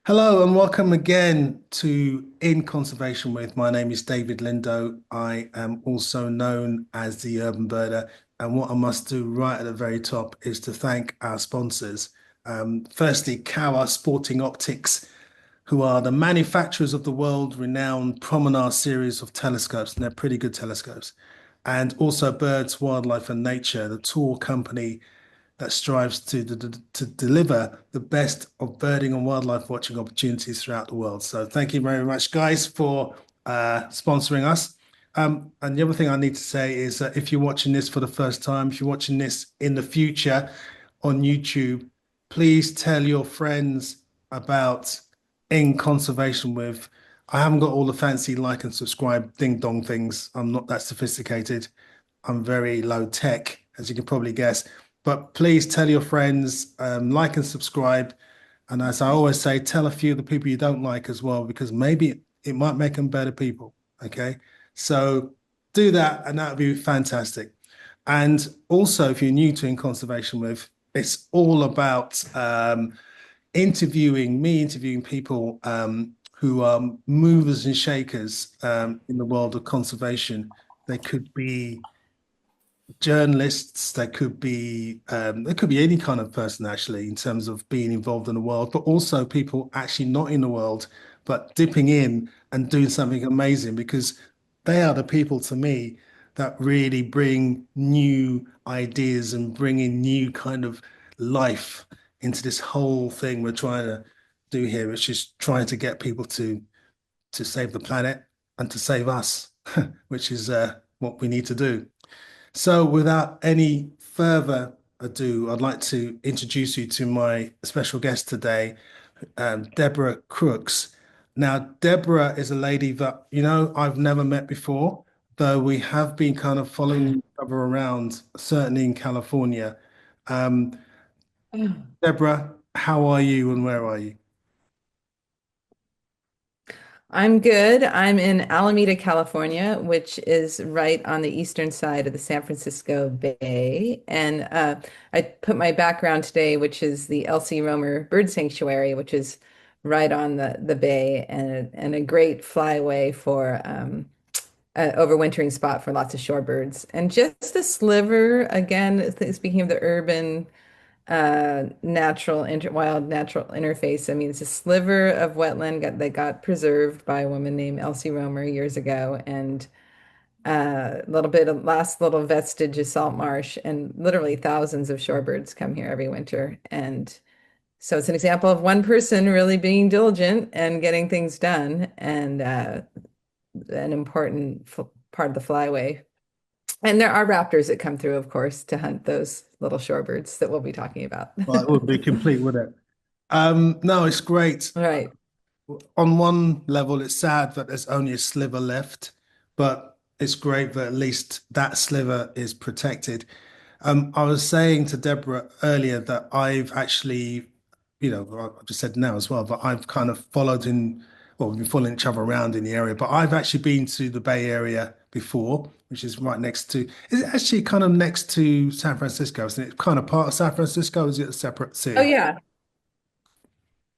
Hello and welcome again to In Conservation With. My name is David Lindo. I am also known as the Urban Birder. And what I must do right at the very top is to thank our sponsors. Firstly, Cower Sporting Optics, who are the manufacturers of the world-renowned Promenade series of telescopes, and they're pretty good telescopes. And also Birds, Wildlife and Nature, the tour company that strives to deliver the best of birding and wildlife watching opportunities throughout the world. So thank you very much, guys, for sponsoring us. And the other thing I need to say is that if you're watching this for the first time, if you're watching this in the future on YouTube, please tell your friends about In Conservation With. I haven't got all the fancy like and subscribe ding dong things. I'm not that sophisticated. I'm very low tech, as you can probably guess. But please tell your friends, like and subscribe. And as I always say, tell a few of the people you don't like as well, because maybe it might make them better people. Okay. So do that, and that would be fantastic. And also, if you're new to In Conservation With, it's all about interviewing people who are movers and shakers in the world of conservation. They could be journalists, there could be any kind of person actually in terms of being involved in the world, but also people actually not in the world, but dipping in and doing something amazing because they are the people to me that really bring new ideas and bring in new kind of life into this whole thing we're trying to do here, which is trying to get people to save the planet and to save us, which is what we need to do. So, without any further ado, I'd like to introduce you to my special guest today, Deborah Crooks. Now, Deborah is a lady that, I've never met before, though we have been kind of following each other around, certainly in California. Um, Deborah, how are you and where are you? I'm good. I'm in Alameda, California, which is right on the eastern side of the San Francisco Bay. And I put my background today, which is the Elsie Romer Bird Sanctuary, which is right on the bay and a great flyway for an overwintering spot for lots of shorebirds. And just a sliver, again, speaking of the urban wild natural interface. I mean, it's a sliver of that got preserved by a woman named Elsie Romer years ago, and a little bit of last little vestige of salt marsh, and literally thousands of shorebirds come here every winter. And so it's an example of one person really being diligent and getting things done, and an important part of the flyway. And there are raptors that come through, of course, to hunt those little shorebirds that we'll be talking about. Well, it would be complete, would it? No, it's great. All right. On one level, it's sad that there's only a sliver left, but it's great that at least that sliver is protected. I was saying to Deborah earlier that I've actually, I just said now as well, but I've kind of well, we've been following each other around in the area, but I've actually been to the Bay Area before, which is right next to, is it actually kind of next to San Francisco? Isn't it kind of part of San Francisco? Or is it a separate Oh, city? yeah.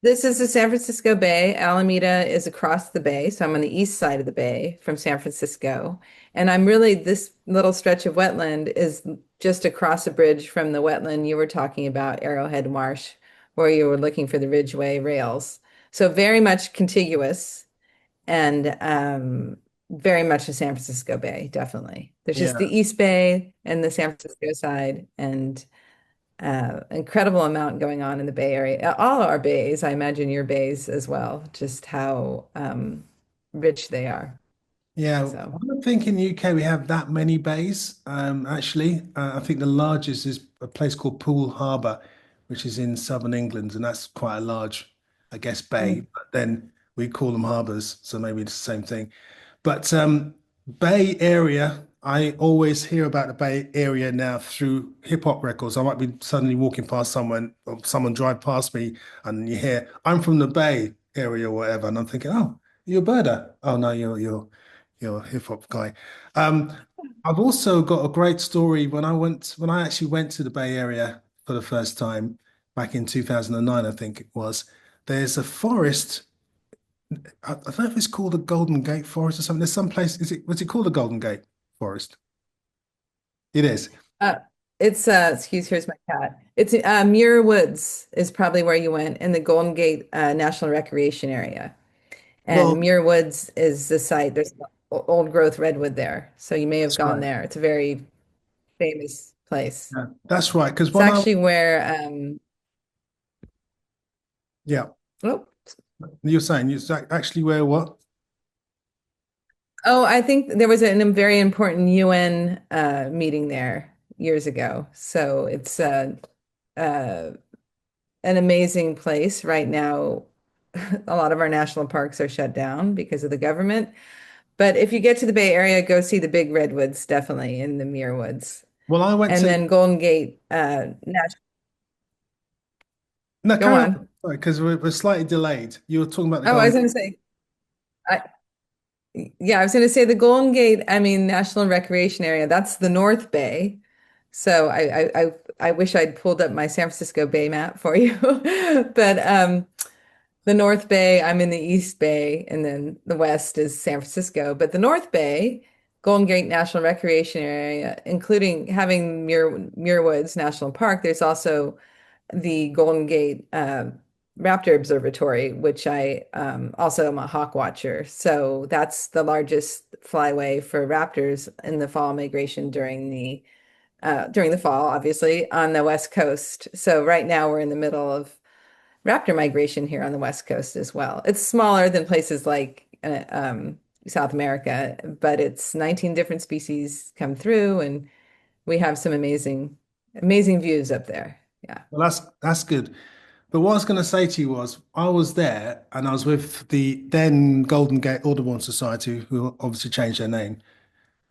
This is the San Francisco Bay. Alameda is across the bay. So I'm on the east side of the bay from San Francisco. And this little stretch of wetland is just across a bridge from the wetland you were talking about, Arrowhead Marsh, where you were looking for the Ridgeway rails. So very much contiguous and very much the San Francisco Bay, definitely. There's just Yeah. the East Bay and the San Francisco side, and incredible amount going on in the Bay Area. All our bays, I imagine your bays as well, just how rich they are. Yeah, So, I don't think in the UK we have that many bays. Actually, I think the largest is a place called Poole Harbour, which is in southern England, and that's quite a large, I guess, bay. mm. But then we call them harbours, so maybe it's the same thing. But Bay Area, I always hear about the Bay Area now through hip hop records. I might be suddenly walking past someone, or someone drive past me, and you hear, "I'm from the Bay Area," or whatever, and I'm thinking, "Oh, you're a birder." Oh no, you're a hip hop guy. Um, I've also got a great story when I actually went to the Bay Area for the first time back in 2009, I think it was. there's a forest. I don't know if it's called the Golden Gate Forest or something. There's some place. Was it called the Golden Gate Forest? It is. Uh, it's excuse, here's my cat. It's Muir Woods is probably where you went in the Golden Gate National Recreation Area. And Well, Muir Woods is the site. There's old growth redwood there. So you may have that's gone right. there. It's a very famous place. Yeah, that's right. Because It's when I actually where yeah, oh you're saying it's actually where what? oh, I think there was a very important UN meeting there years ago. So it's uh, an amazing place right now. A lot of our national parks are shut down because of the government. But if you get to the Bay Area, go see the big redwoods, definitely in the Muir Woods. Well, I went And to then Golden Gate National. no, Go carry on. on. Sorry, because we're slightly delayed. You were talking about the Oh, I was Golden. going to say, I, yeah, I was going to say the Golden Gate, I mean, National Recreation Area, that's the North Bay. So I wish I'd pulled up my San Francisco Bay map for you. But the North Bay, I'm in the East Bay, and then the West is San Francisco. But the North Bay, Golden Gate National Recreation Area, including having Muir Woods National Park, there's also the Golden Gate Raptor Observatory, which I also am a hawk watcher. So that's the largest flyway for raptors in the fall migration during the fall, obviously, on the West Coast. So right now we're in the middle of raptor migration here on the West Coast as well. It's smaller than places like South America, but it's 19 different species come through, and we have some amazing views up there. Yeah. Well, that's good. But what I was going to say to you was, I was there and I was with the then Golden Gate Audubon Society, who obviously changed their name.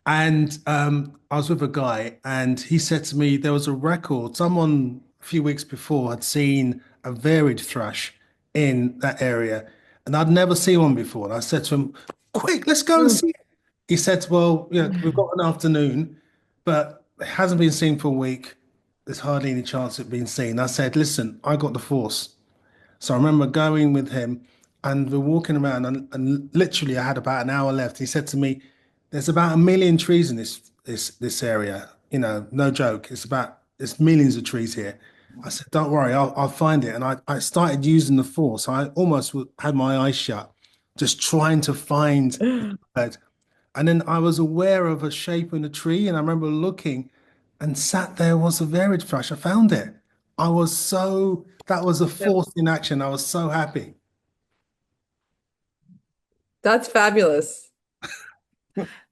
And I was with a guy, and he said to me there was a record. Someone a few weeks before had seen a varied thrush in that area, and I'd never seen one before. And I said to him, "Quick, let's go and Hmm. see it." He said, "Well, we've got an afternoon, but it hasn't been seen for a week. There's hardly any chance of it being seen." I said, "Listen, I got the force." So I remember going with him and we're walking around and literally I had about an hour left. He said to me, there's about a million trees in this area. No joke. There's millions of trees here. I said, don't worry, I'll find it. And I started using the force. I almost had my eyes shut, just trying to find the bird. And then I was aware of a shape in a tree, and I remember looking, and sat there was a varied thrush. I found it. That was a Yep. force in action. I was so happy. That's fabulous.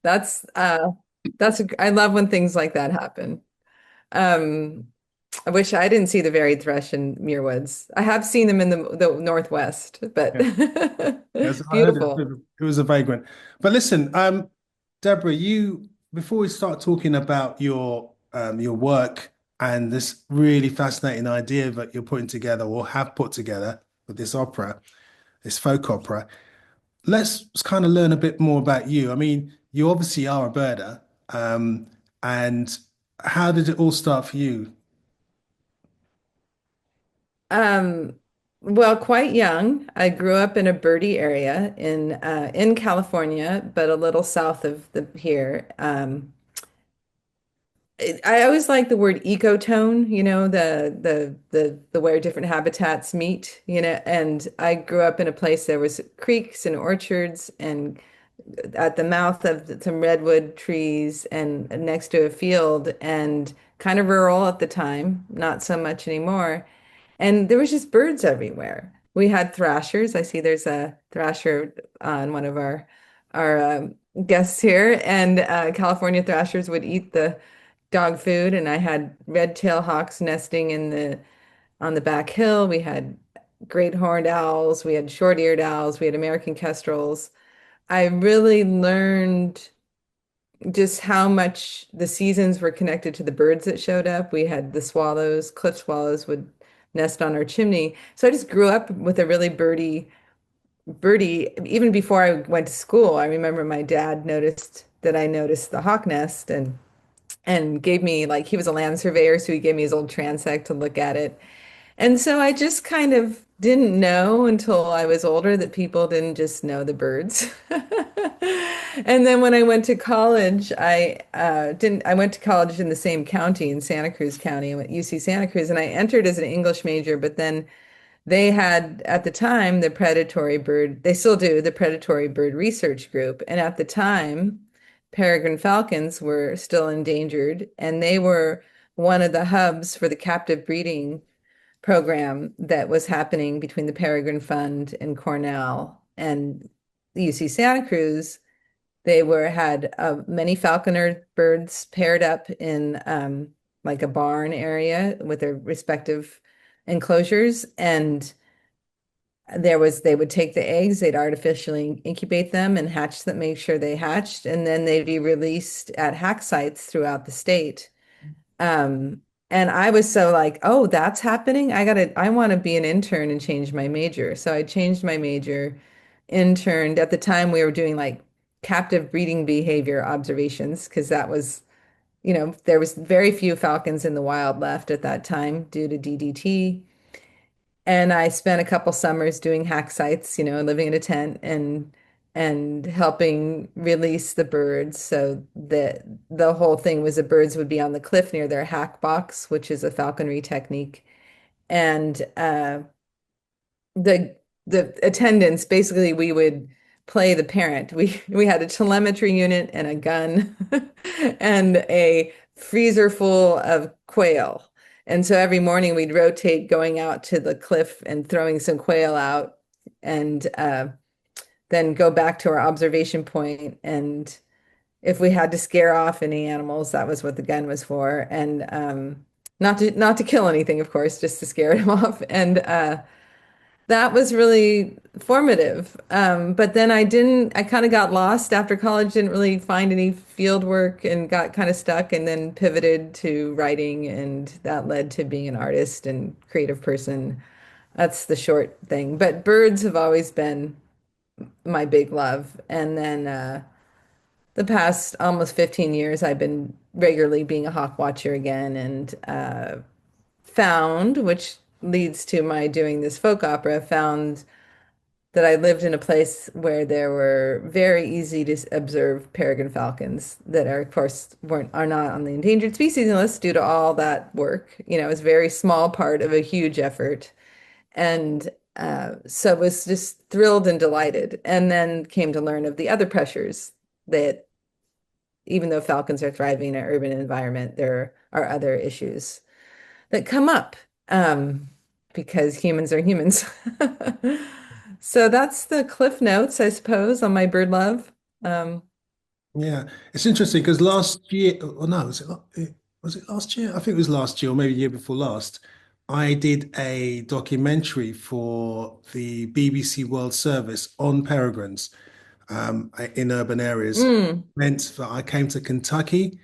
That's I love when things like that happen. Um, I wish I didn't see the varied thrush in Muir Woods. I have seen them in the Northwest, but Yeah. Yes, I heard beautiful. it was a vagrant. But listen, Deborah, before we start talking about your work and this really fascinating idea that you're putting together or have put together with this opera, this folk opera, let's kind of learn a bit more about you. I mean, you obviously are a birder, and how did it all start for you? Um, well, quite young. I grew up in a birdie area in California, but a little south of the here. I always like the word ecotone, the where different habitats meet, and I grew up in a place there was creeks and orchards and at the mouth of some redwood trees and next to a field and kind of rural at the time, not so much anymore. And there was just birds everywhere. We had thrashers. I see there's a thrasher on one of our guests here, and California thrashers would eat the dog food. And I had red-tailed hawks nesting in the on the back hill. We had great horned owls. We had short-eared owls. We had American kestrels. I really learned just how much the seasons were connected to the birds that showed up. We had the swallows, cliff swallows would nest on our chimney. So I just grew up with a really birdie, even before I went to school. I remember my dad noticed that I noticed the hawk nest and gave me he was a land surveyor, so he gave me his old transect to look at it. And so I just kind of didn't know until I was older that people didn't just know the birds. And then when I went to college, I went to college in the same county in Santa Cruz County, I went UC Santa Cruz, and I entered as an English major, but then they had at the time the predatory bird, they still do, the predatory bird research group. And at the time, peregrine falcons were still endangered, and they were one of the hubs for the captive breeding program that was happening between the Peregrine Fund and Cornell and the UC Santa Cruz. They were had many falconer birds paired up in like a barn area with their respective enclosures, and they would take the eggs, they'd artificially incubate them and hatch them, make sure they hatched, and then they'd be released at hack sites throughout the state. Um, and I was so like, oh, that's happening. I want to be an intern and change my major. So I changed my major, interned. At the time, we were doing like captive breeding behavior observations because that was, there was very few falcons in the wild left at that time due to DDT. And I spent a couple summers doing hack sites, living in a tent and helping release the birds. So the whole thing was the birds would be on the cliff near their hack box, which is a falconry technique. And the the attendants, basically we would play the parent. We had a telemetry unit and a gun and a freezer full of quail. And so every morning we'd rotate going out to the cliff and throwing some quail out and then go back to our observation point. And if we had to scare off any animals, that was what the gun was for. And not to kill anything, of course, just to scare them off. And that was really formative. But then I kind of got lost after college, didn't really find any field work and got kind of stuck and then pivoted to writing. And that led to being an artist and creative person. That's the short thing. But birds have always been my big love. And then the past almost 15 years, I've been regularly being a hawk watcher again and found, which leads to my doing this folk opera, found that I lived in a place where there were very easy to observe peregrine falcons that are, of course, are not on the endangered species list due to all that work. It's a very small part of a huge effort. And so was just thrilled and delighted. And then came to learn of the other pressures that even though falcons are thriving in an urban environment, there are other issues that come up because humans are humans. So that's the cliff notes, I suppose, on my bird love. Um, Yeah, it's interesting because last year, or no, was it last year? I think it was last year, or maybe the year before last. I did a documentary for the BBC World Service on peregrines in urban areas. mm, Meant that I came to Kentucky.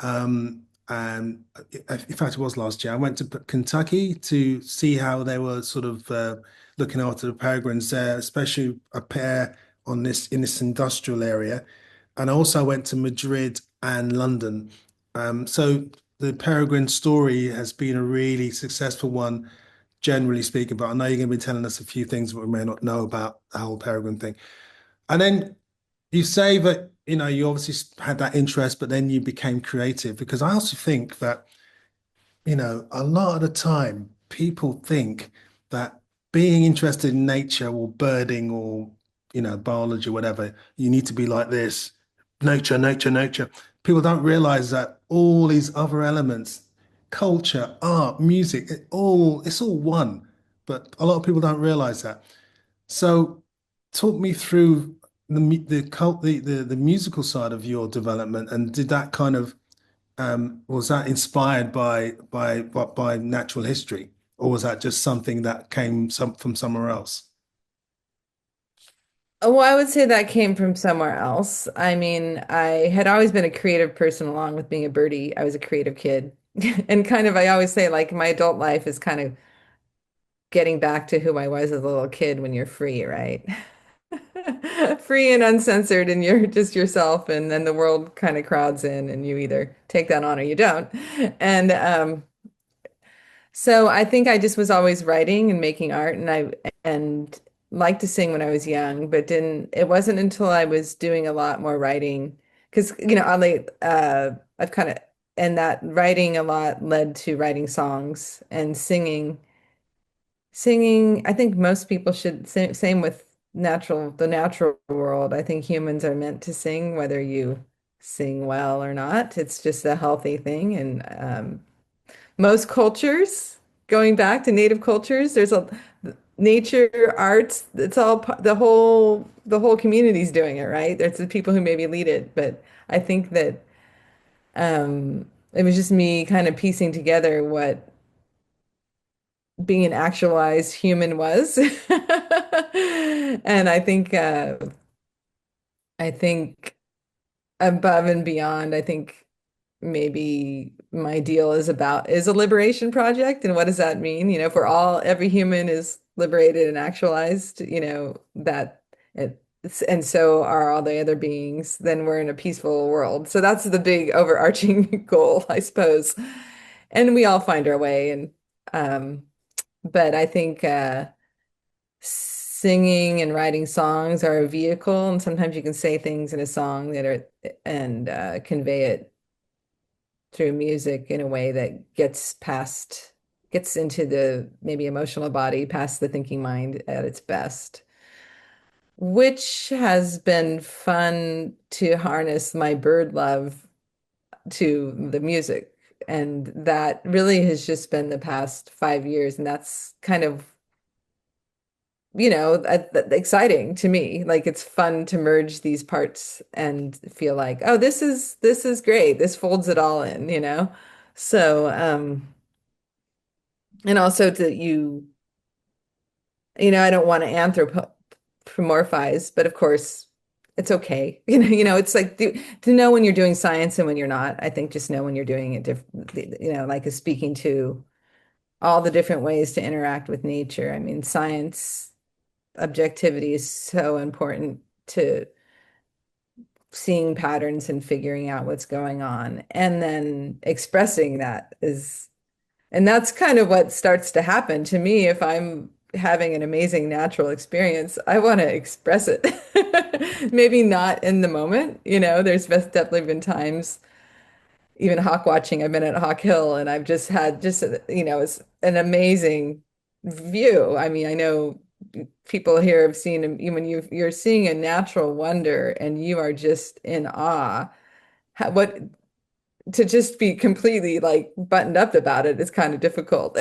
And in fact, it was last year. I went to Kentucky to see how they were sort of looking after the peregrines there, especially a pair on this in this industrial area. And I also went to Madrid and London. So the peregrine story has been a really successful one, generally speaking. But I know you're going to be telling us a few things that we may not know about the whole peregrine thing. And then you say that, you obviously had that interest, but then you became creative because I also think that, a lot of the time people think that being interested in nature or birding or, biology or whatever, you need to be like this, nature, nature, nature. People don't realize that all these other elements, culture, art, music, it's all one. But a lot of people don't realize that. So talk me through the musical side of your development, and did that kind of was that inspired by natural history, or was that just something that came from somewhere else? well, I would say that came from somewhere else. I mean, I had always been a creative person along with being a birdie. I was a creative kid. And kind of, I always say, like, my adult life is kind of getting back to who I was as a little kid when you're free, right? Free and uncensored, and you're just yourself, and then the world kind of crowds in, and you either take that on or you don't. And So I think I just was always writing and making art, and I and liked to sing when I was young, but didn't. It wasn't until I was doing a lot more writing, because oddly, I've kind of and that writing a lot led to writing songs and singing. Singing, I think most people should. Same with the natural world. I think humans are meant to sing, whether you sing well or not. It's just a healthy thing, and most cultures, going back to native cultures, there's a nature arts, it's all the whole community's doing it, right? There's the people who maybe lead it, but I think that it was just me kind of piecing together what being an actualized human was. And I think above and beyond, I think maybe my deal is a liberation project. And what does that mean? If every human is liberated and actualized, that it, and so are all the other beings, then we're in a peaceful world. So that's the big overarching goal, I suppose. And we all find our way. Um, but I think singing and writing songs are a vehicle, and sometimes you can say things in a song that are and convey it through music in a way that gets into the maybe emotional body, past the thinking mind at its best, which has been fun to harness my bird love to the music. And that really has just been the past 5 years. And that's kind of, exciting to me. Like it's fun to merge these parts and feel like, oh, this is great. This folds it all in. So, and also I don't want to anthropomorphize, but of course it's okay. It's like to know when you're doing science and when you're not. I think just know when you're doing it different, like is speaking to all the different ways to interact with nature. I mean, science objectivity is so important to seeing patterns and figuring out what's going on. And then expressing and that's kind of what starts to happen to me if I'm having an amazing natural experience. I want to express it. Maybe not in the moment, definitely been times, even hawk watching. I've been at Hawk Hill and I've just had it's an amazing view. I mean, I know people here have seen when you're seeing a natural wonder and you are just in awe. What to just be completely like buttoned up about it is kind of difficult.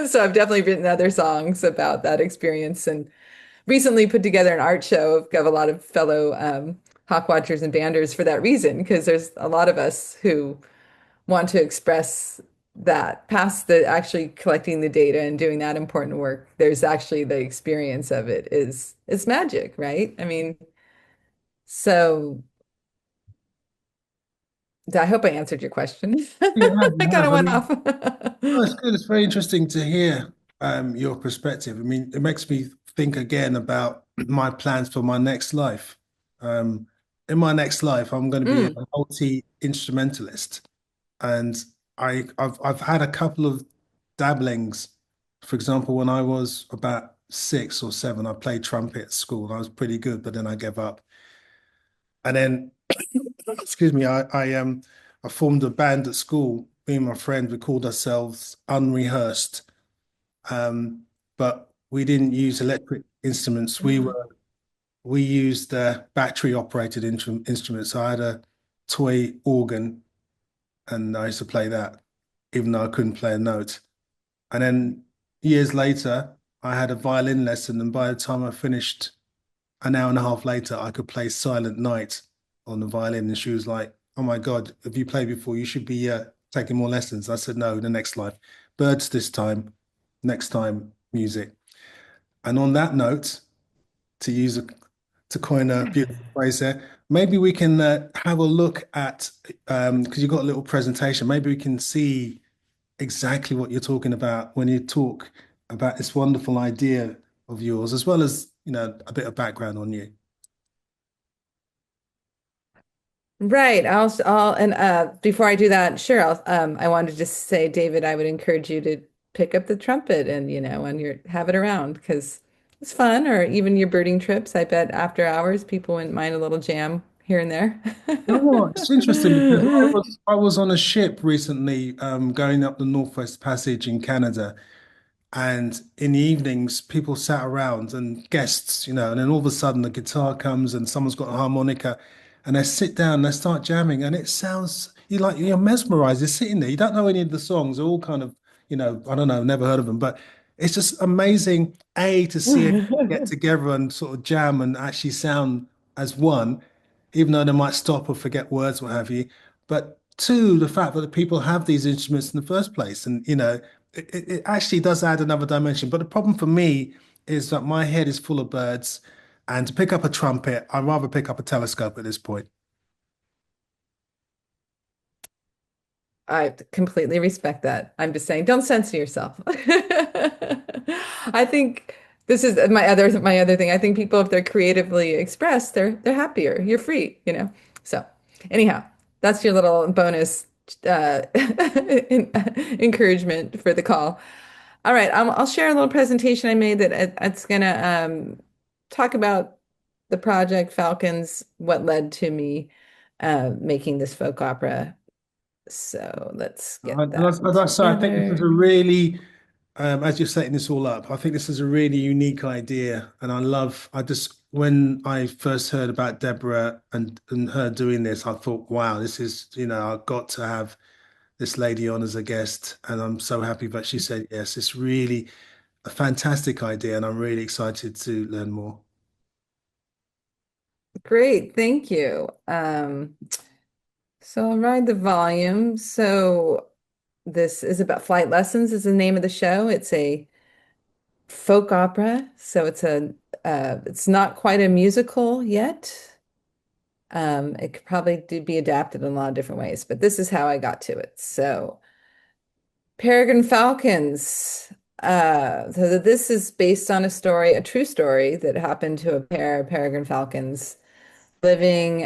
So I've definitely written other songs about that experience and recently put together an art show of a lot of fellow hawk watchers and banders for that reason, because there's a lot of us who want to express that past the actually collecting the data and doing that important work. There's actually the experience of it is it's magic, right? I mean, so I hope I answered your question. You have, I you kind have. of I went mean, off. oh, it's good. It's very interesting to hear your perspective. I mean, it makes me think again about my plans for my next life. Um, in my next life, I'm going to be a Mm, multi-instrumentalist, and I've had a couple of dabblings. For example, when I was about 6 or 7, I played trumpet at school. I was pretty good, but then I gave up. And then, excuse me, I formed a band at school. Me and my friend, we called ourselves Unrehearsed. But we didn't use electric instruments. mm. We used battery operated instruments. So I had a toy organ and I used to play that, even though I couldn't play a note. And then years later, I had a violin lesson, and by the time I finished an hour and a half later, I could play Silent Night on the violin. And she was like, "Oh my God, have you played before? You should be taking more lessons." I said, "No, the next life. Birds this time, next time, music." And on that note, to use a to coin a beautiful phrase there, maybe we can have a look at because you've got a little presentation. Maybe we can see exactly what you're talking about when you talk about this wonderful idea of yours, as well as a bit of background on you. Right. And before I do that, sure, I wanted to just say, David, I would encourage you to pick up the trumpet and, and you have it around because it's fun. Or even your birding trips. I bet after hours, people wouldn't mind a little jam here and there. You know what? It's interesting because I was on a ship recently, going up the Northwest Passage in Canada, and in the evenings, people sat around and guests, and then all of a sudden the guitar comes and someone's got a harmonica, and they sit down and they start jamming, and it sounds you're mesmerized. You're sitting there, you don't know any of the songs. They're all kind of, I don't know, never heard of them, but it's just amazing, to see it get together and sort of jam and actually sound as one, even though they might stop or forget words, what have you. But two, the fact that the people have these instruments in the first place, and it actually does add another dimension. But the problem for me is that my head is full of birds, and to pick up a trumpet, I'd rather pick up a telescope at this point. I completely respect that. I'm just saying, don't censor yourself. I think this is my other thing. I think people, if they're creatively expressed, they're happier. You're free, you know. So anyhow, that's your little bonus encouragement for the call. All right, I'll share a little presentation I made that it's gonna talk about the project Falcons, what led to me making this folk opera. So let's get And that as I say, I think this is a together. really, as you're setting this all up, I think this is a really unique idea. And when I first heard about Deborah and her doing this, I thought, wow, this is, I've got to have this lady on as a guest. And I'm so happy that she said yes. It's really a fantastic idea, and I'm really excited to learn more. Great, thank you. So I'll ride the volume. So this is about Flight Lessons is the name of the show. It's a folk opera, so it's not quite a musical yet. It could probably be adapted in a lot of different ways, but this is how I got to it. So Peregrine Falcons. So this is based on a true story that happened to a pair of peregrine falcons living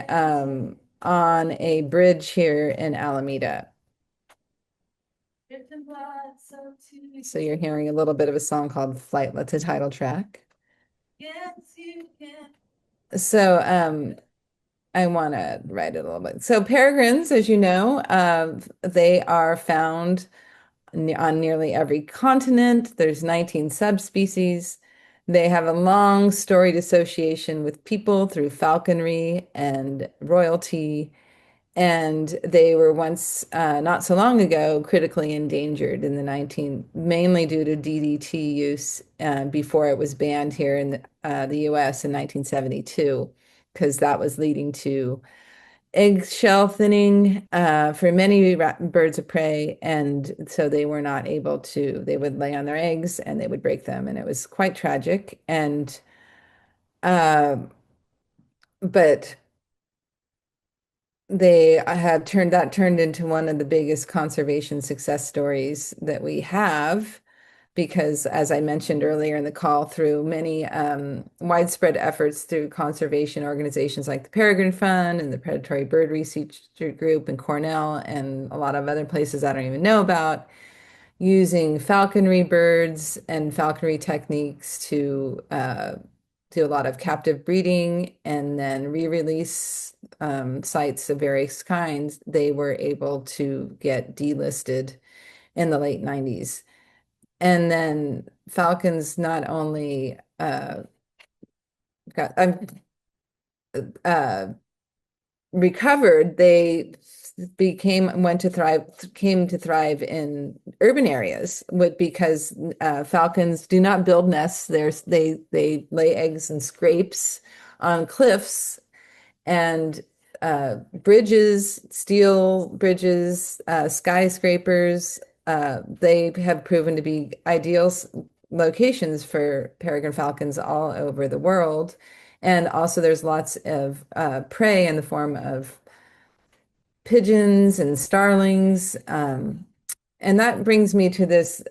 on a bridge here in Alameda. So you're hearing a little bit of a song called Flight, that's a title track. So I want to write it a little bit. So peregrines, as you know, they are found on nearly every continent. There's 19 subspecies. They have a long storied association with people through falconry and royalty. And they were once, not so long ago, critically endangered in the 19, mainly due to DDT use before it was banned here in the US in 1972, because that was leading to eggshell thinning for many birds of prey. And so they were not able to, they would lay on their eggs and they would break them. And it was quite tragic. And, uh, but they have turned into one of the biggest conservation success stories that we have because, as I mentioned earlier in the call, through many widespread efforts through conservation organizations like the Peregrine Fund and the Predatory Bird Research Group and Cornell and a lot of other places I don't even know about, using falconry birds and falconry techniques to do a lot of captive breeding and then re-release sites of various kinds, they were able to get delisted in the late 90s. And then falcons not only got uh, recovered, they came to thrive in urban areas because falcons do not build nests. They lay eggs in scrapes on cliffs and bridges, steel bridges, skyscrapers. They have proven to be ideal locations for peregrine falcons all over the world. And also, there's lots of prey in the form of pigeons and starlings. And that brings me to this.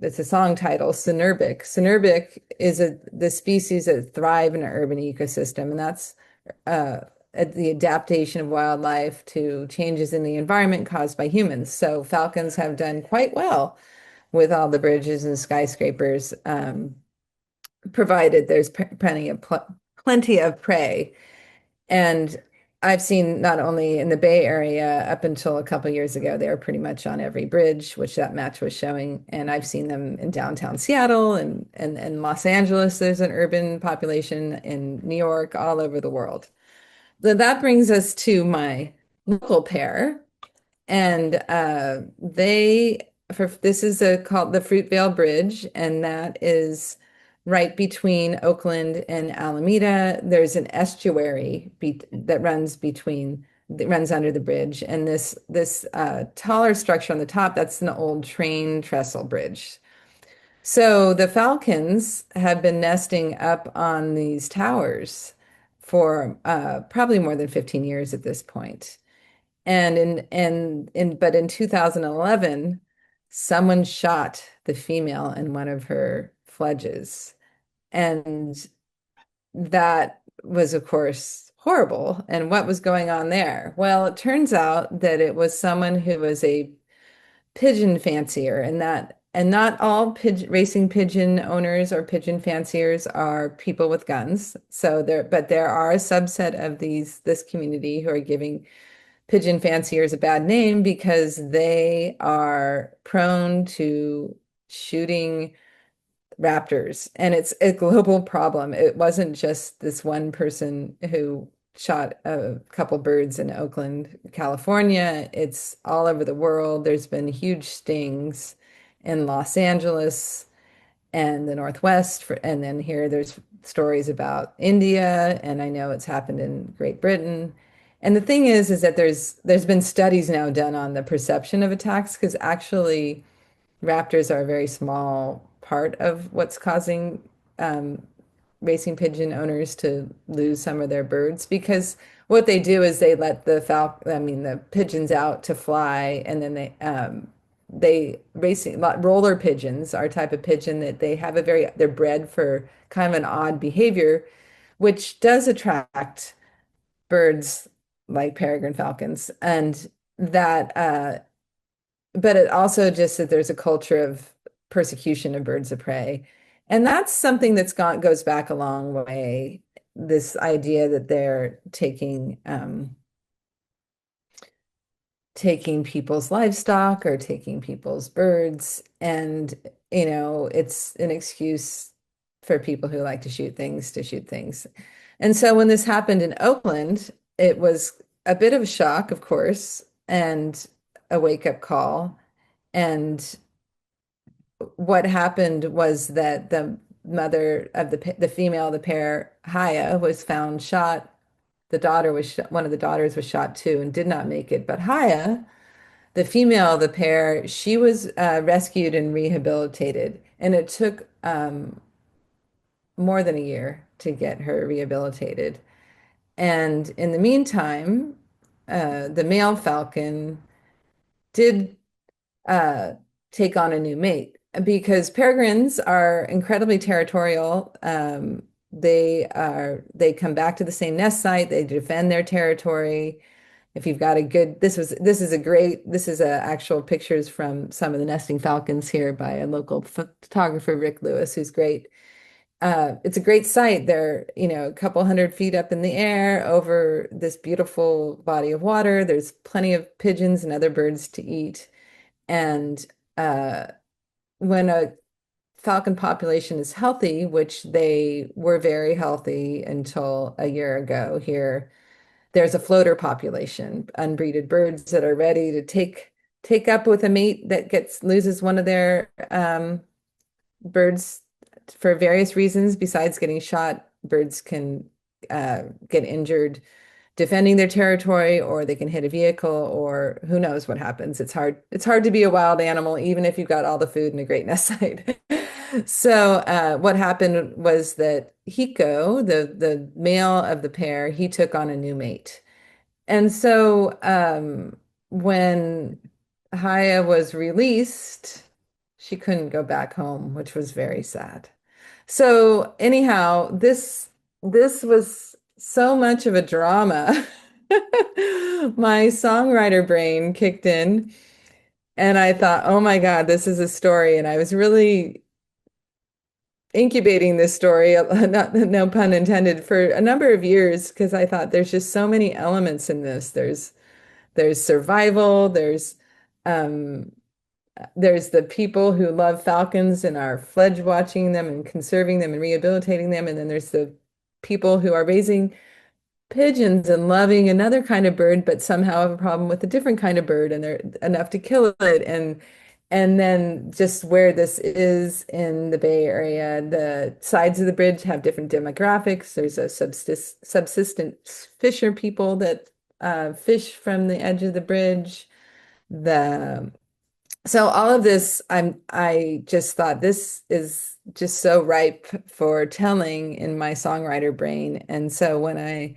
It's a song title, Synerbic. Synerbic is the species that thrive in an urban ecosystem, and that's uh, the adaptation of wildlife to changes in the environment caused by humans. So falcons have done quite well with all the bridges and skyscrapers, provided there's plenty of prey. And I've seen not only in the Bay Area up until a couple years ago, they were pretty much on every bridge, which that match was showing. And I've seen them in downtown Seattle and Los Angeles. There's an urban population in New York, all over the world. So that brings us to my local pair. And they for this is called the Fruitvale Bridge, and that is right between Oakland and Alameda. There's an estuary that runs under the bridge, and this taller structure on the top, that's an old train trestle bridge. So the falcons have been nesting up on these towers for probably more than 15 years at this point. And in 2011, someone shot the female in one of her fledges. And that was, of course, horrible. And what was going on there? Well, it turns out that it was someone who was a pigeon fancier, and not all racing pigeon owners or pigeon fanciers are people with guns. But there are a subset of this community who are giving pigeon fanciers a bad name because they are prone to shooting raptors. And it's a global problem. It wasn't just this one person who shot a couple birds in Oakland, California. It's all over the world. There's been huge stings in Los Angeles and the Northwest. And then here there's stories about India, and I know it's happened in Great Britain. And the thing is that there's been studies now done on the perception of attacks, because actually raptors are a very small part of what's causing racing pigeon owners to lose some of their birds, because what they do is they let the pigeons out to fly, and then they racing roller pigeons are a type of pigeon that they're bred for kind of an odd behavior, which does attract birds like peregrine falcons. And that but it also just that there's a culture of persecution of birds of prey. And that's something goes back a long way. This idea that they're taking people's livestock or taking people's birds. And, it's an excuse for people who like to shoot things to shoot things. And so when this happened in Oakland, it was a bit of a shock, of course, and a wake-up call. And what happened was that the mother of the female of the pair, Haya, was found shot. One of the daughters was shot too and did not make it. But Haya, the female of the pair, she was rescued and rehabilitated. And it took more than a year to get her rehabilitated. And in the meantime, the male falcon did uh, take on a new mate, because peregrines are incredibly territorial. They come back to the same nest site. They defend their territory. If you've got a good, this is actual pictures from some of the nesting falcons here by a local photographer, Rick Lewis, who's great. It's a great site. They're, a couple hundred feet up in the air over this beautiful body of water. There's plenty of pigeons and other birds to eat. And uh, when a falcon population is healthy, which they were very healthy until a year ago here, there's a floater population, unbreeded birds that are ready to take up with a mate that loses one of their birds for various reasons. Besides getting shot, birds can get injured defending their territory, or they can hit a vehicle, or who knows what happens. It's hard to be a wild animal, even if you've got all the food and a great nest site. So what happened was that Hiko, the male of the pair, he took on a new mate. And so when Haya was released, she couldn't go back home, which was very sad. So anyhow, this was so much of a drama. My songwriter brain kicked in, And I thought, oh my God, this is a story. And I was really incubating this story, not, no pun intended, for a number of years because I thought there's just so many elements in this. There's survival, um, there's the people who love falcons and are fledge watching them and conserving them and rehabilitating them, and then there's the people who are raising pigeons and loving another kind of bird, but somehow have a problem with a different kind of bird, and they're enough to kill it. And then just where this is in the Bay Area, the sides of the bridge have different demographics. There's a subsistence fisher people that fish from the edge of the bridge. The So all of this, I just thought this is just so ripe for telling in my songwriter brain. And so when I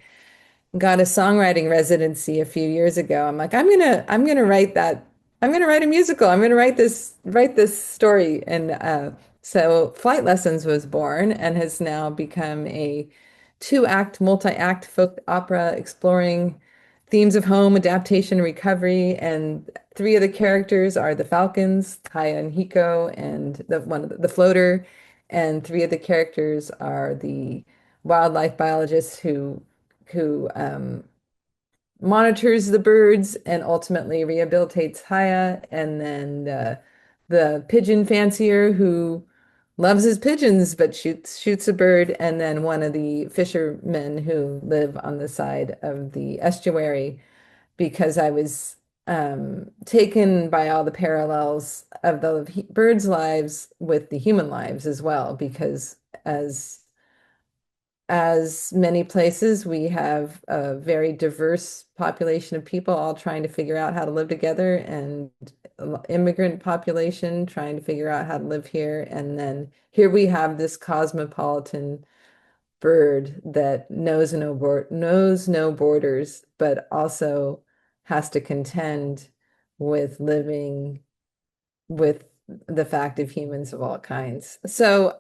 got a songwriting residency a few years ago. I'm like, I'm gonna write that. I'm gonna write a musical. I'm gonna write this story. And so Flight Lessons was born and has now become a two-act, multi-act folk opera exploring themes of home, adaptation, and recovery. And three of the characters are the Falcons, Kaya and Hiko, and the floater. And three of the characters are the wildlife biologists who monitors the birds and ultimately rehabilitates Haya, and then the pigeon fancier who loves his pigeons but shoots a bird, and then one of the fishermen who live on the side of the estuary because I was taken by all the parallels of the birds' lives with the human lives as well, because as as many places, we have a very diverse population of people all trying to figure out how to live together, and immigrant population trying to figure out how to live here. And then here we have this cosmopolitan bird that knows no borders, but also has to contend with living with the fact of humans of all kinds. So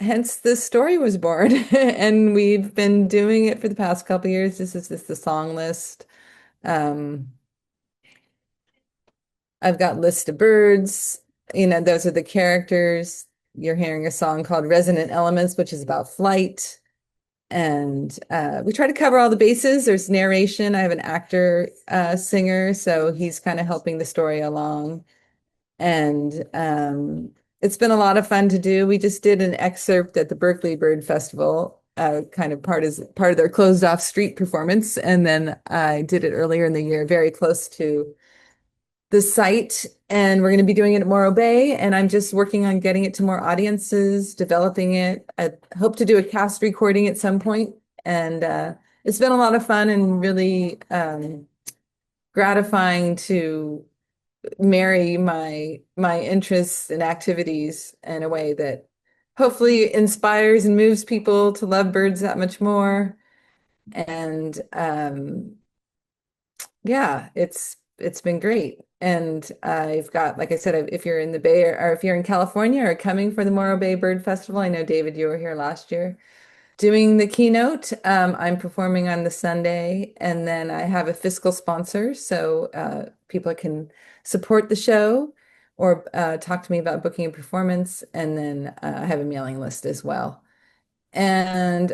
hence this story was born. And we've been doing it for the past couple years. This is just the song list. Um, I've got List of Birds. Those are the characters. You're hearing a song called Resonant Elements, which is about flight. And we try to cover all the bases. There's narration. I have an actor, singer, so he's kind of helping the story along. And it's been a lot of fun to do. We just did an excerpt at the Berkeley Bird Festival, kind of part of their closed off street performance. And then I did it earlier in the year, very close to the site. And we're going to be doing it at Morro Bay. And I'm just working on getting it to more audiences, developing it. I hope to do a cast recording at some point. And it's been a lot of fun and really gratifying to marry my interests and activities in a way that hopefully inspires and moves people to love birds that much more. And yeah, it's been great. And I've got, like I said, if you're in the Bay or if you're in California or coming for the Morro Bay Bird Festival, I know David, you were here last year doing the keynote. I'm performing on the Sunday, and then I have a fiscal sponsor, so people can support the show or talk to me about booking a performance. And then I have a mailing list as well. And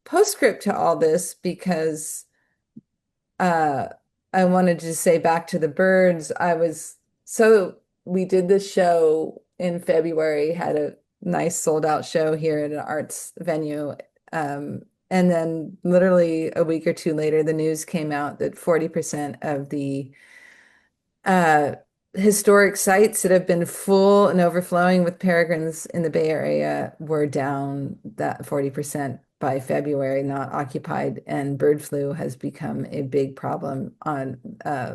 postscript to all this, because uh, I wanted to say back to the birds, we did this show in February, had a nice sold out show here at an arts venue. And then literally a week or two later, the news came out that 40% of the uh, historic sites that have been full and overflowing with peregrines in the Bay Area were down that 40% by February, not occupied, and bird flu has become a big problem on I'll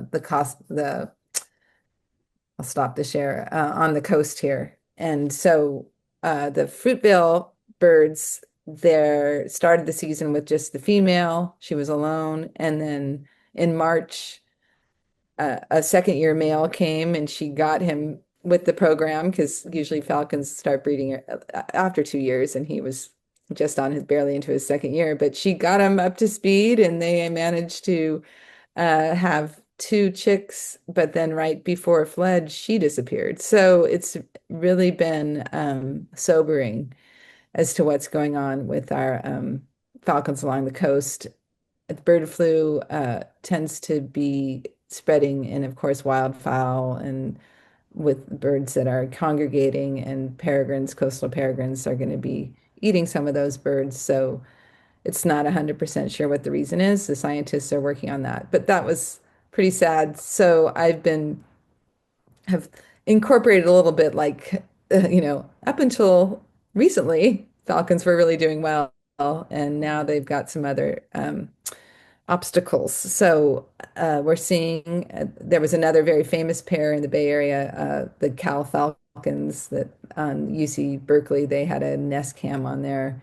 stop the share on the coast here. And so the fruitvale birds there started the season with just the female. She was alone. And then in March, a second year male came and she got him with the program because usually falcons start breeding after 2 years, and he was just on his barely into his second year. But she got him up to speed, and they managed to have two chicks, but then right before fledge, she disappeared. So it's really been sobering as to what's going on with our falcons along the coast. The bird flu tends to be spreading in, of course, wildfowl and with birds that are congregating, and peregrines, coastal peregrines, are going to be eating some of those birds. So it's not 100% sure what the reason is. The scientists are working on that, but that was pretty sad. So I've been have incorporated a little bit like up until recently, falcons were really doing well, and now they've got some other obstacles. So we're seeing there was another very famous pair in the Bay Area, the Cal Falcons that on UC Berkeley, they had a nest cam on their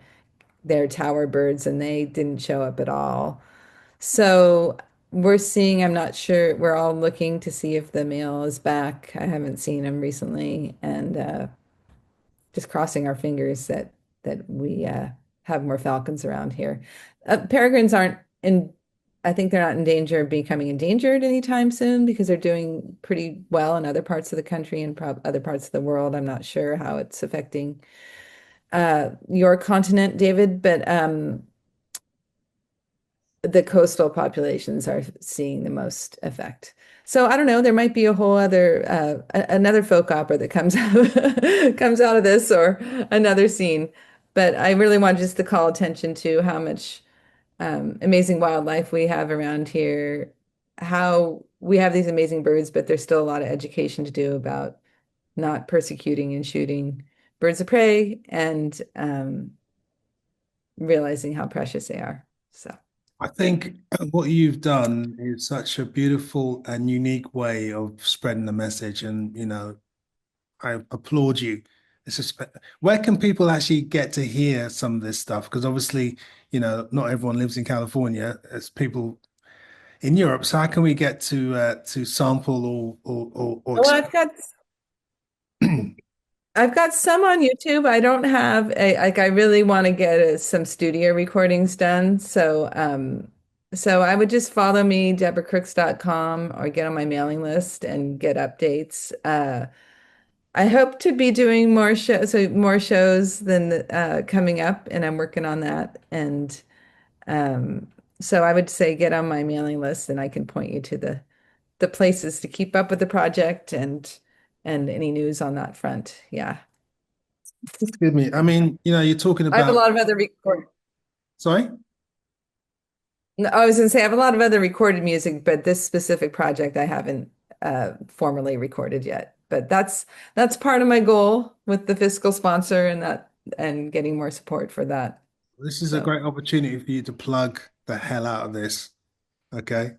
tower birds and they didn't show up at all. So we're seeing, I'm not sure, we're all looking to see if the male is back. I haven't seen him recently, and just crossing our fingers that we have more falcons around here. Peregrines aren't in, I think they're not in danger of becoming endangered anytime soon because they're doing pretty well in other parts of the country and prob other parts of the world. I'm not sure how it's affecting your continent, David, but the coastal populations are seeing the most effect. So I don't know, there might be a whole other another folk opera that comes out comes out of this or another scene. But I really want just to call attention to how much amazing wildlife we have around here, how we have these amazing birds, but there's still a lot of education to do about not persecuting and shooting birds of prey and realizing how precious they are. So. I think what you've done is such a beautiful and unique way of spreading the message, and I applaud you. It's just, where can people actually get to hear some of this stuff? Because obviously, not everyone lives in California. It's people in Europe. So how can we get to sample or Well, I've got some on YouTube. I don't have like I really want to get some studio recordings done. So I would just follow me, deborahcrooks.com, or get on my mailing list and get updates. I hope to be doing more shows than coming up, and I'm working on that. And um, so I would say get on my mailing list, and I can point you to the places to keep up with the project and any news on that front. Yeah. excuse me. I mean, you're talking I have a about, lot of other record. sorry? No, I was going to say I have a lot of other recorded music, but this specific project I haven't formally recorded yet. But that's part of my goal with the fiscal sponsor and that and getting more support for that. This is a So great opportunity for you to plug the hell out of this. Okay.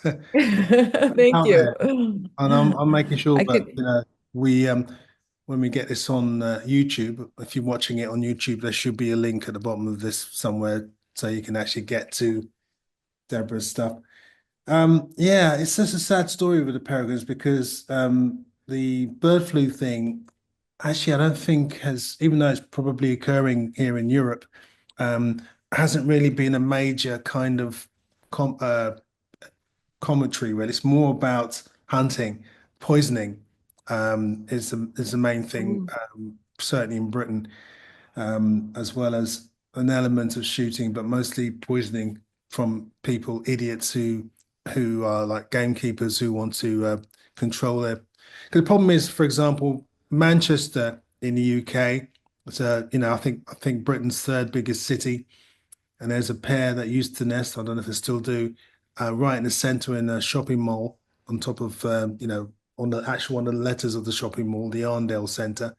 thank Out you. there. And I'm making sure I that, could. we when we get this on YouTube, if you're watching it on YouTube, there should be a link at the bottom of this somewhere so you can actually get to Deborah's stuff. Yeah, it's just a sad story with the peregrines because the bird flu thing, actually, I don't think has, even though it's probably occurring here in Europe, hasn't really been a major kind of com commentary, really. It's more about hunting, poisoning, is the main thing, Mm. certainly in Britain, as well as an element of shooting, but mostly poisoning from people, idiots who are like gamekeepers who want to control their. Because the problem is, for example, Manchester in the UK. It's I think Britain's third biggest city, and there's a pair that used to nest. I don't know if they still do, right in the centre in a shopping mall, on top of on the actual one of the letters of the shopping mall, the Arndale Centre.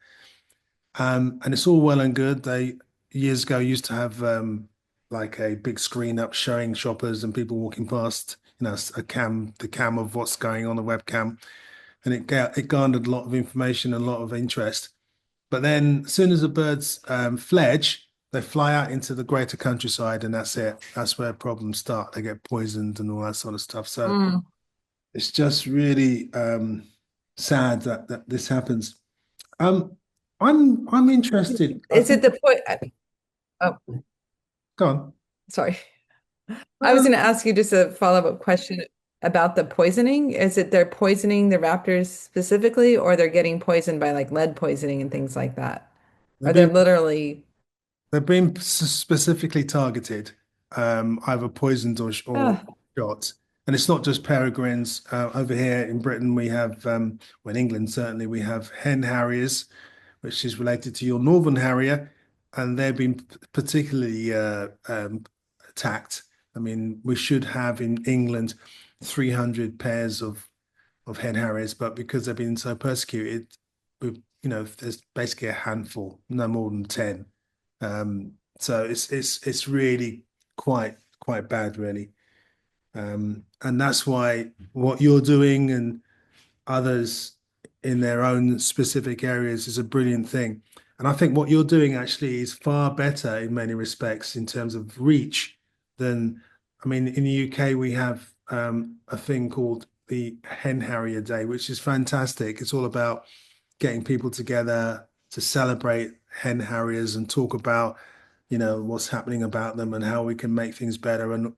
And it's all well and good. They years ago used to have like a big screen up showing shoppers and people walking past, the cam of what's going on, the webcam, and it garnered a lot of information and a lot of interest. But then, as soon as the birds fledge, they fly out into the greater countryside, and that's it. That's where problems start. They get poisoned and all that sort of stuff. So Mm. it's just really sad that this happens. Um, I'm interested. I Is it think. the point? Oh, Go on. sorry. I was Um, going to ask you just a follow-up question. about the poisoning? Is it they're poisoning the raptors specifically, or they're getting poisoned by like lead poisoning and things like that? They're Or they're being literally, they're being specifically targeted, either poisoned or oh, shot. And it's not just peregrines. Over here in Britain, we have, well, in England certainly, we have hen harriers, which is related to your northern harrier, and they've been particularly attacked. I mean, we should have in England 300 pairs of hen harriers, but because they've been so persecuted, there's basically a handful, no more than 10. So it's really quite bad, really. And that's why what you're doing and others in their own specific areas is a brilliant thing. And I think what you're doing actually is far better in many respects in terms of reach than, I mean, in the UK, we have a thing called the Hen Harrier Day, which is fantastic. It's all about getting people together to celebrate hen harriers and talk about, what's happening about them and how we can make things better and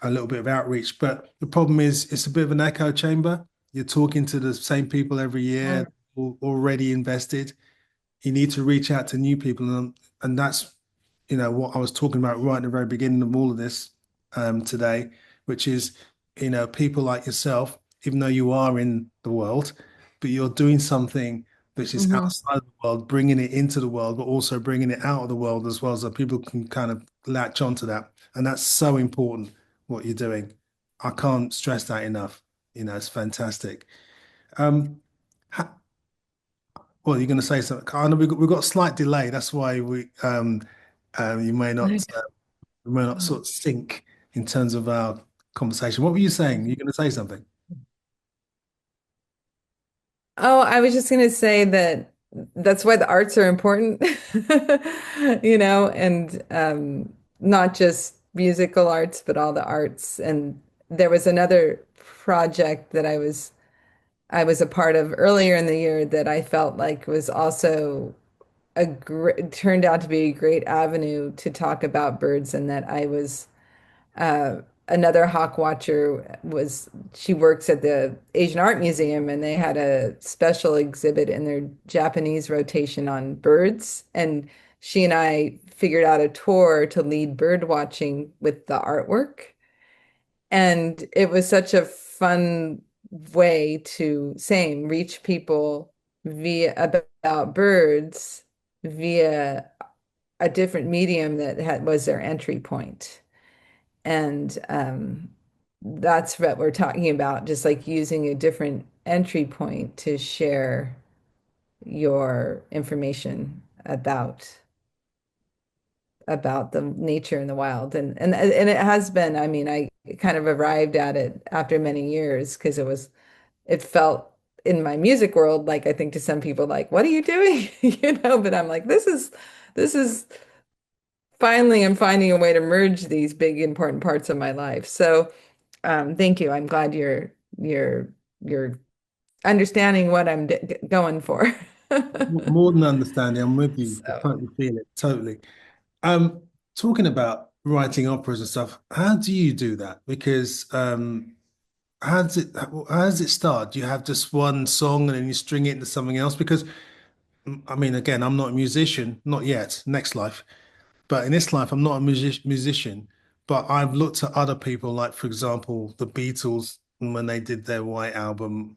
a little bit of outreach. But the problem is it's a bit of an echo chamber. You're talking to the same people every year, mm, already invested. You need to reach out to new people, and that's what I was talking about right in the very beginning of all of this today, which is people like yourself, even though you are in the world, but you're doing something which is mhm. outside the world, bringing it into the world, but also bringing it out of the world as well, so people can kind of latch onto that, and that's so important what you're doing. I can't stress that enough. It's fantastic. Um, well, you're going to say something. I know we've got a slight delay. That's why you may not sort of sync in terms of our conversation. What were you saying? You're going to say something. Oh, I was just going to say that that's why the arts are important, and not just musical arts, but all the arts. And there was another project that I was a part of earlier in the year that I felt like was also turned out to be a great avenue to talk about birds, and that I was uh, another hawk watcher was she works at the Asian Art Museum, and they had a special exhibit in their Japanese rotation on birds, and she and I figured out a tour to lead bird watching with the artwork, and it was such a fun way to same reach people via about birds via a different medium that was their entry point. And that's what we're talking about, just like using a different entry point to share your information about the nature in the wild. And it has been, I mean, I kind of arrived at it after many years because it felt in my music world, like I think to some people, like, what are you doing? But I'm like, this is finally I'm finding a way to merge these big important parts of my life. So thank you. I'm glad you're understanding what I'm going for. More than understanding, I'm with you. I So, totally feel it. Totally. Um, Talking about writing operas and stuff, how do you do that? Because how does it start? Do you have just one song and then you string it into something else? Because I mean, again, I'm not a musician, not yet, next life. But in this life, I'm not a musician. But I've looked at other people, like for example, the Beatles when they did their White Album,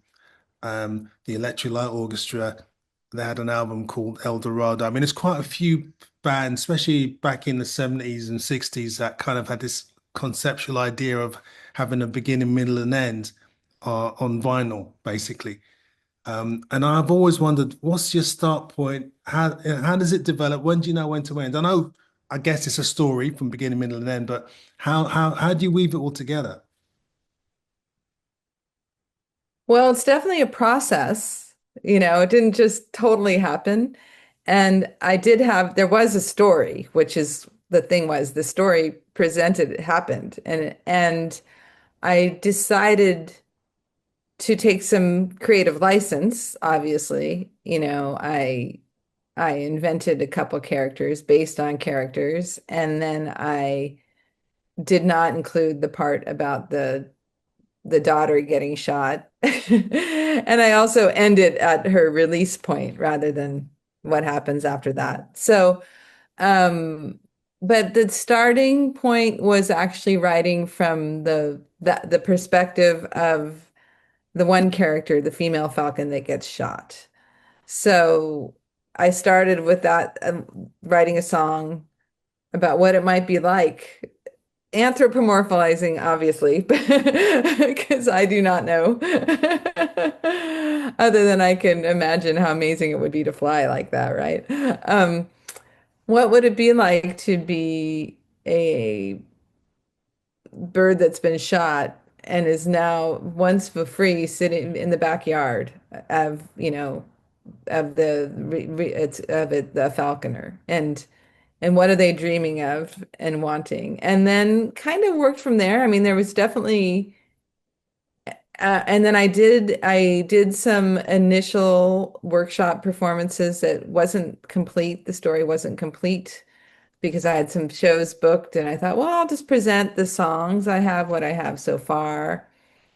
the Electric Light Orchestra. They had an album called El Dorado. I mean, there's quite a few bands, especially back in the 70s and 60s, that kind of had this conceptual idea of having a beginning, middle, and end on vinyl, basically. And I've always wondered, what's your start point? How does it develop? When do you know when to end? I guess it's a story from beginning, middle, and end, but how do you weave it all together? well, it's definitely a process. It didn't just totally happen. And there was a story, which is the thing was the story presented, it happened. And I decided to take some creative license, obviously. I invented a couple characters based on characters, and then I did not include the part about the the daughter getting shot. And I also end it at her release point rather than what happens after that. So, um, but the starting point was actually writing from the perspective of the one character, the female falcon that gets shot. So I started with that, writing a song about what it might be like, anthropomorphizing, obviously, because I do not know, other than I can imagine how amazing it would be to fly like that, right? Um, what would it be like to be a bird that's been shot and is now once for free sitting in the backyard of, of the falconer, and what are they dreaming of and wanting, and then kind of worked from there. I mean, there was definitely and then I did some initial workshop performances that wasn't complete. The story wasn't complete because I had some shows booked, and I thought, well, I'll just present the songs I have, what I have so far,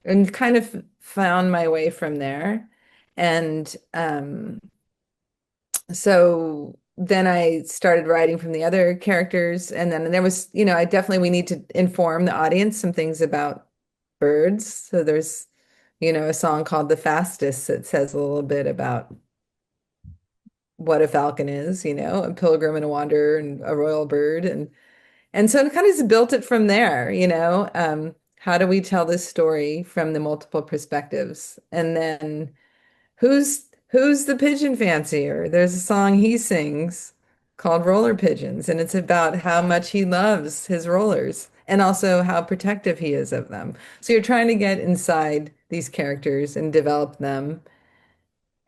and kind of found my way from there. And so then I started writing from the other characters, and then there was, I definitely we need to inform the audience some things about birds. So there's, a song called The Fastest that says a little bit about what a falcon is, a pilgrim and a wanderer and a royal bird. And so it kind of just built it from there, how do we tell this story from the multiple perspectives? And then who's the pigeon fancier? There's a song he sings called Roller Pigeons, and it's about how much he loves his rollers and also how protective he is of them. So you're trying to get inside these characters and develop them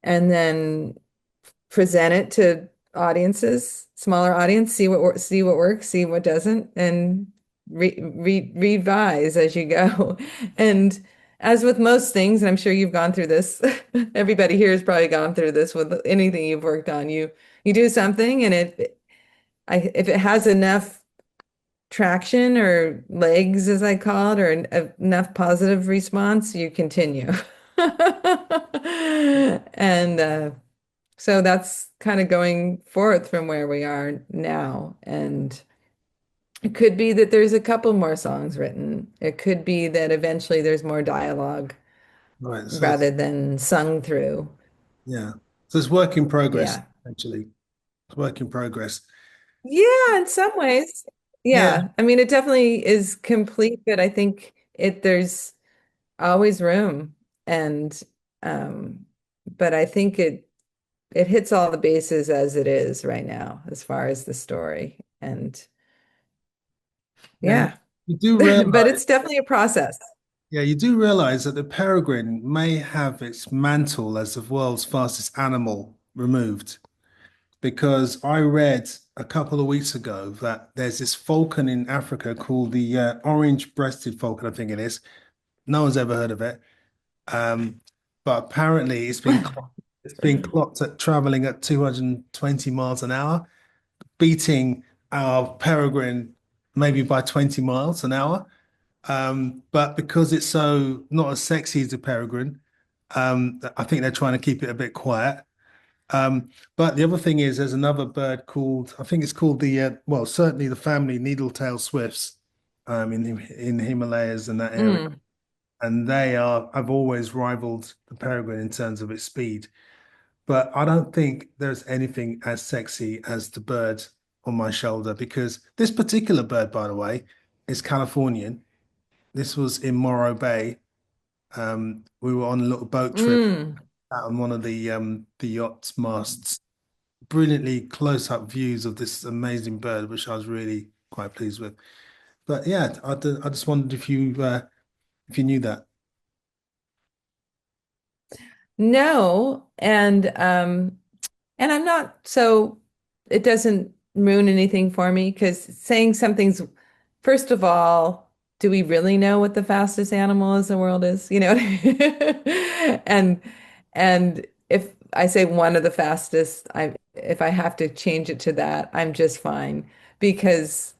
and then present it to audiences, smaller audience, see what works, see what doesn't, and revise as you go. And as with most things, and I'm sure you've gone through this, everybody here has probably gone through this with anything you've worked on. You do something, and if it has enough traction or legs, as I call it, or enough positive response, you continue. And so that's kind of going forth from where we are now. And it could be that there's a couple more songs written. It could be that eventually there's more dialogue Right. So rather than sung through. yeah. So it's work in progress, Yeah. actually. It's work in progress. Yeah, in some ways. Yeah. Yeah. I mean, it definitely is complete, but I think there's always room. And um, but I think it hits all the bases as it is right now, as far as the story. And Yeah. yeah, You do but realize, it's definitely a process. yeah, you do realize that the peregrine may have its mantle as the world's fastest animal removed. Because I read a couple of weeks ago that there's this falcon in Africa called the orange-breasted falcon, I think it is. No one's ever heard of it. Um, but apparently it's been clocked at traveling at 220 miles an hour, beating our peregrine maybe by 20 miles an hour. But because it's so not as sexy as the peregrine, I think they're trying to keep it a bit quiet. But the other thing is, there's another bird called, I think it's called well, certainly the family needle-tailed swifts, in the Himalayas and that area, Mm. and have always rivaled the peregrine in terms of its speed. But I don't think there's anything as sexy as the bird on my shoulder because this particular bird, by the way, is Californian. This was in Morro Bay. We were on a little boat trip Mm. out on one of the yacht's masts. Brilliantly close-up views of this amazing bird, which I was really quite pleased with. But yeah, I just wondered if you knew that. No, and I'm not so it doesn't ruin anything for me because saying something's first of all, do we really know what the fastest animal in the world is? You know what I mean? And if I say one of the fastest, if I have to change it to that, I'm just fine because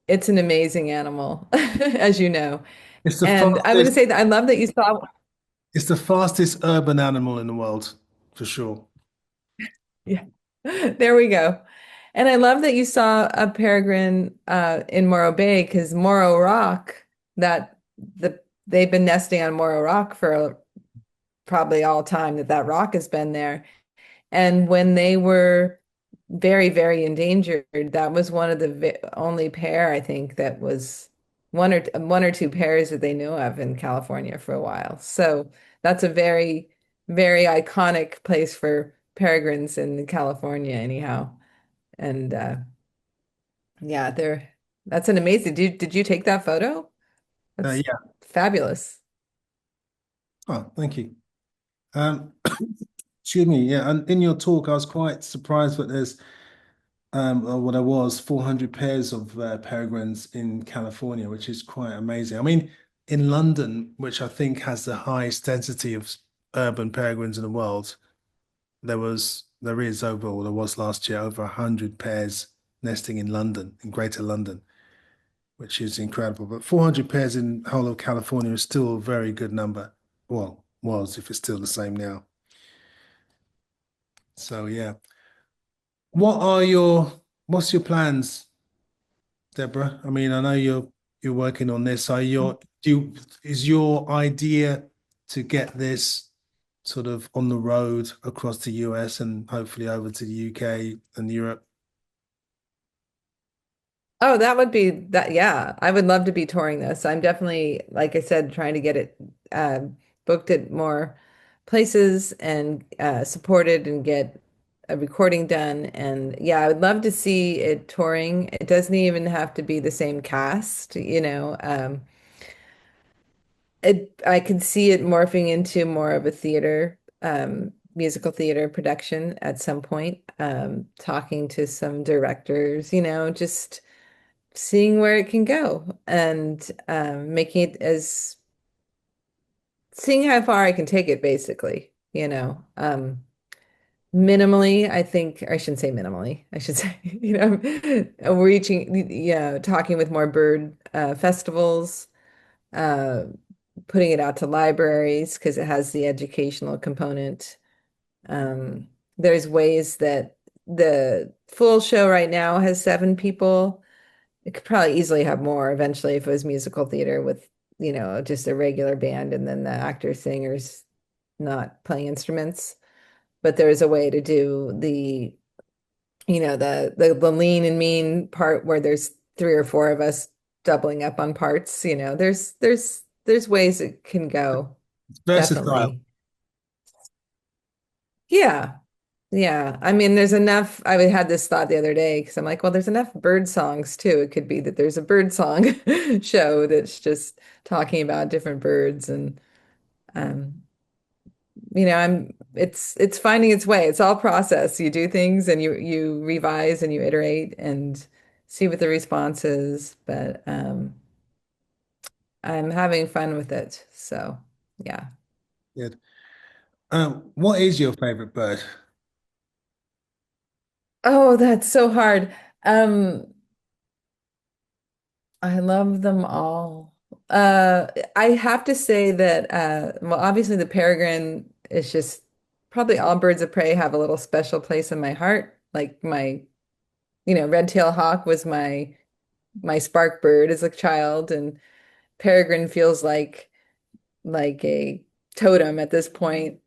it's an amazing animal, as you know. It's the And I would fastest, say that I love that you saw, it's the fastest urban animal in the world, for sure. yeah, there we go. And I love that you saw a peregrine in Morro Bay because Morro Rock, that they've been nesting on Morro Rock for probably all time that that rock has been there. And when they were very, very endangered, that was one of the only pair I think that was one or two pairs that they knew of in California for a while. So that's a very, very iconic place for peregrines in California, anyhow. And yeah, they're that's an amazing. Did you take that photo? That's Yeah. fabulous. Oh, thank you. Um, excuse me. Yeah, and in your talk, I was quite surprised that there's or what there was 400 pairs of peregrines in California, which is quite amazing. I mean, in London, which I think has the highest density of urban peregrines in the world, there is over, or there was last year, over 100 pairs nesting in London, in Greater London, which is incredible. But 400 pairs in the whole of California is still a very good number. Well, was if it's still the same now. So yeah. What are what's your plans, Deborah? I mean, I know you're working on this. Is your idea to get this sort of on the road across the US and hopefully over to the UK and Europe? Oh, that would be that. Yeah, I would love to be touring this. I'm definitely, like I said, trying to get it booked at more places and supported and get a recording done. And yeah, I would love to see it touring. It doesn't even have to be the same cast, you know. I can see it morphing into more of a theater, musical theater production at some point. Talking to some directors, you know, just seeing where it can go and making it as seeing how far I can take it basically, you know. Minimally, I think, or I shouldn't say minimally, I should say, you know, reaching, yeah, talking with more bird festivals, uh, putting it out to libraries because it has the educational component. Um, there's ways that the full show right now has 7 people. It could probably easily have more eventually if it was musical theater with, you know, just a regular band and then the actors, singers not playing instruments. But there's a way to do the, you know, the lean and mean part where there's 3 or 4 of us doubling up on parts. You know, there's ways it can go. It's versatile. Definitely. Yeah. Yeah, I mean, there's enough. I had this thought the other day because I'm like, well, there's enough bird songs too. It could be that there's a bird song show that's just talking about different birds, and um, you know, it's finding its way. It's all process. You do things and you revise and you iterate and see what the response is. But I'm having fun with it. So yeah. Good. What is your favorite bird? Oh, that's so hard. Um, I love them all. I have to say that, well, obviously the peregrine is just probably all birds of prey have a little special place in my heart. Like my, you know, red-tailed hawk was my spark bird as a child, and peregrine feels like a totem at this point.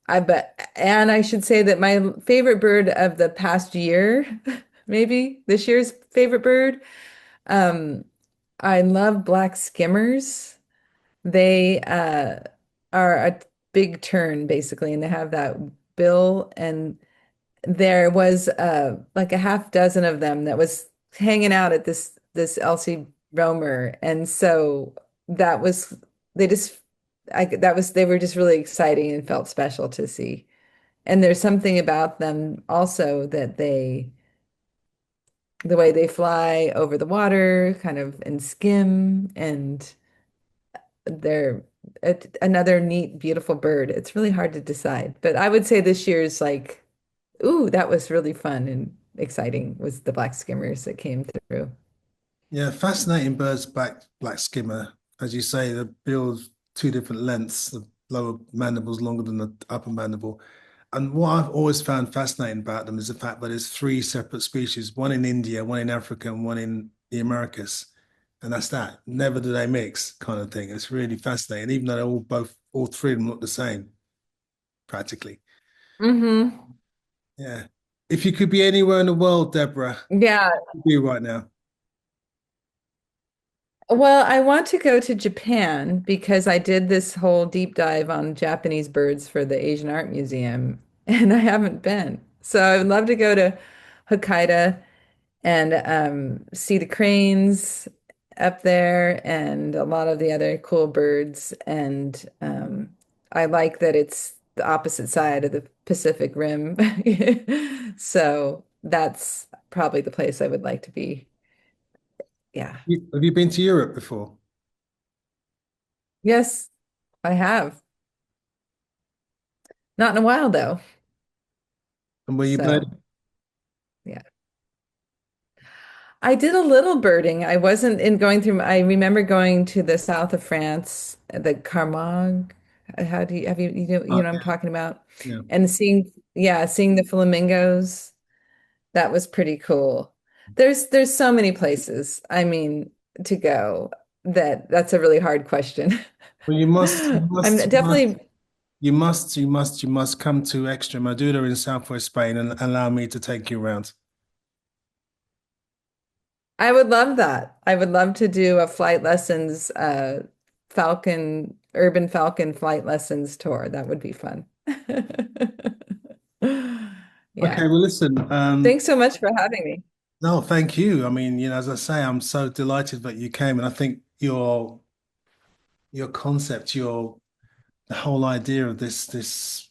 I bet, and I should say that my favorite bird of the past year, maybe this year's favorite bird, um, I love black skimmers. They are a big tern basically, and they have that bill. And there was like a half dozen of them that was hanging out at this Elsie Romer, and so that was they just they were just really exciting and felt special to see. And there's something about them also that the way they fly over the water, kind of and skim and they're another neat, beautiful bird. It's really hard to decide, but I would say this year's like, ooh, that was really fun and exciting was the black skimmers that came through. Yeah, fascinating birds, black skimmer. as you say, the bill's two different lengths. The lower mandible's longer than the upper mandible. And what I've always found fascinating about them is the fact that there's three separate species, one in India, one in Africa, and one in the Americas. And that's that. Never do they mix kind of thing. It's really fascinating, even though they're all three of them look the same, practically. Hmm. Yeah. If you could be anywhere in the world, Deborah, Yeah. what would you be right now? Well, I want to go to Japan because I did this whole deep dive on Japanese birds for the Asian Art Museum, and I haven't been. So I would love to go to Hokkaido and see the cranes up there and a lot of the other cool birds. And I like that it's the opposite side of the Pacific Rim. So that's probably the place I would like to be. Yeah. Have you been to Europe before? Yes, I have. Not in a while though. And were you So, birding? yeah. I did a little birding. I wasn't in going through, I remember going to the south of France, the Camargue. How do you have you know what I'm talking about? Yeah. And seeing, yeah, seeing the flamingos. That was pretty cool. There's so many places, I mean, to go that's a really hard question. Well, I'm definitely you must come to Extremadura in southwest Spain and allow me to take you around. I would love that. I would love to do a flight lessons, urban Falcon flight lessons tour. That would be fun. Okay, Yeah. well, listen, Thanks so much for having me. no, thank you. I mean, as I say, I'm so delighted that you came, and I think your concept, your the whole idea of this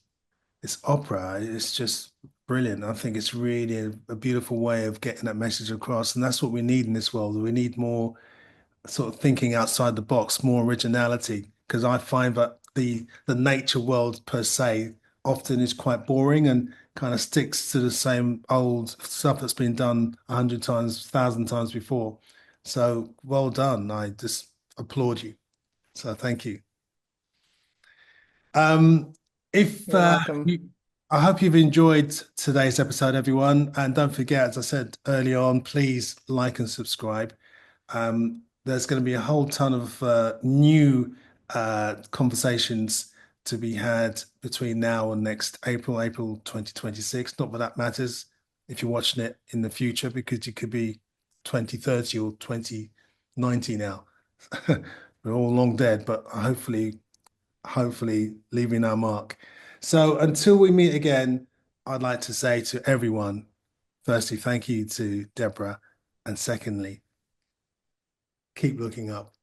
opera is just brilliant. I think it's really a beautiful way of getting that message across, and that's what we need in this world. We need more sort of thinking outside the box, more originality, because I find that the nature world per se often is quite boring and kind of sticks to the same old stuff that's been done 100 times, 1,000 times before. So well done. I just applaud you. So thank you. Um, if You're welcome. I hope you've enjoyed today's episode, everyone, and don't forget, as I said earlier on, please like and subscribe. There's going to be a whole ton of new conversations to be had between now and next April 2026. Not that that matters if you're watching it in the future, because you could be 2030 or 2090 now. We're all long dead, but hopefully leaving our mark. So until we meet again, I'd like to say to everyone, firstly, thank you to Deborah, and secondly, keep looking up.